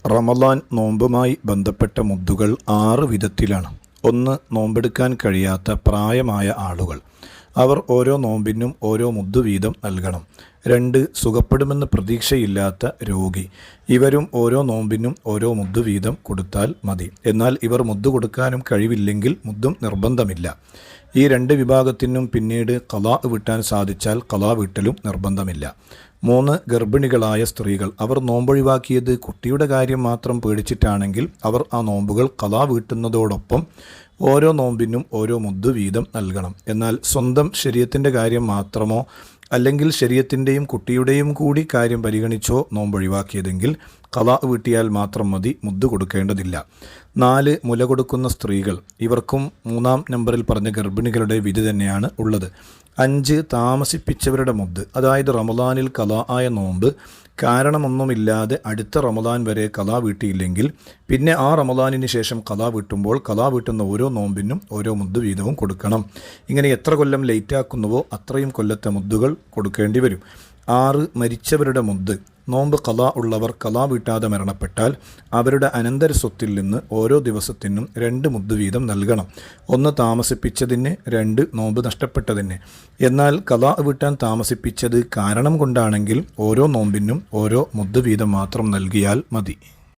റമളാൻ നോമ്പുമായി ബന്ധപ്പെട്ട മുദ്ദുകൾ 6 വിധത്തിലാണ്. 1. നോമ്പെടുക്കാൻ കഴിയാത്ത പ്രായമായ ആളുകൾ. അവർ ഓരോ നോമ്പിനും ഓരോ മുദ്ദു വീതം നൽകണം. 2. സുഖപ്പെടുമെന്ന് പ്രതീക്ഷയില്ലാത്ത രോഗി. ഇവരും ഓരോ നോമ്പിനും ഓരോ മുദ്ദു വീതം കൊടുത്താൽ മതി. എന്നാൽ ഇവർ മുദ്ദു കൊടുക്കാനും കഴിവില്ലെങ്കിൽ മുദ്ദും നിർബന്ധമില്ല. ഈ 2 വിഭാഗത്തിനും പിന്നീട് ഖളാ വീട്ടാൻ സാധിച്ചാൽ ഖളാ വീട്ടലും നിർബന്ധമില്ല. 3. ഗർഭിണികളായ സ്ത്രീകൾ. അവർ നോമ്പൊഴിവാക്കിയത് കുട്ടിയുടെ കാര്യം മാത്രം പേടിച്ചിട്ടാണെങ്കിൽ അവർ ആ നോമ്പുകൾ ഖളാ വീട്ടുന്നതോടൊപ്പം ഓരോ നോമ്പിനും ഓരോ മുദ്ദു വീതം നൽകണം. എന്നാൽ സ്വന്തം ശരീഅത്തിൻ്റെ കാര്യം മാത്രമോ അല്ലെങ്കിൽ ശരീഅത്തിൻ്റെയും കുട്ടിയുടെയും കൂടി കാര്യം പരിഗണിച്ചോ നോമ്പൊഴിവാക്കിയതെങ്കിൽ ഖളാ വീട്ടിയാൽ മാത്രം മതി, മുദ്ദു കൊടുക്കേണ്ടതില്ല. 4. മുല കൊടുക്കുന്ന സ്ത്രീകൾ. ഇവർക്കും 3-ാം നമ്പറിൽ പറഞ്ഞ ഗർഭിണികളുടെ വിധി തന്നെയാണ് ഉള്ളത്. 5. താമസിപ്പിച്ചവരുടെ മുദ്ദ്. അതായത് റമളാനിൽ ഖളാ ആയ നോമ്പ് കാരണമൊന്നുമില്ലാതെ അടുത്ത റമളാൻ വരെ ഖളാ വീട്ടിയില്ലെങ്കിൽ പിന്നെ ആ റമളാനിന് ശേഷം ഖളാ വീട്ടുമ്പോൾ ഖളാ വീട്ടുന്ന ഓരോ നോമ്പിനും ഓരോ മുദ്ദു വീതവും കൊടുക്കണം. ഇങ്ങനെ എത്ര കൊല്ലം ലേറ്റാക്കുന്നുവോ അത്രയും കൊല്ലത്തെ മുദ്ദുകൾ കൊടുക്കേണ്ടി വരും. 6. മരിച്ചവരുടെ മുദ്ദ്. നോമ്പ് ഖളാ ഉള്ളവർ ഖളാ വീട്ടാതെ മരണപ്പെട്ടാൽ അവരുടെ അനന്തര സ്വത്തിൽ നിന്ന് ഓരോ ദിവസത്തിനും 2 മുദ്ദു വീതം നൽകണം. 1 താമസിപ്പിച്ചതിന്, 2 നോമ്പ് നഷ്ടപ്പെട്ടതിന്. എന്നാൽ ഖളാ വീട്ടാൻ താമസിപ്പിച്ചത് കാരണം കൊണ്ടാണെങ്കിൽ ഓരോ നോമ്പിനും ഓരോ മുദ്ദു വീതം മാത്രം നൽകിയാൽ മതി.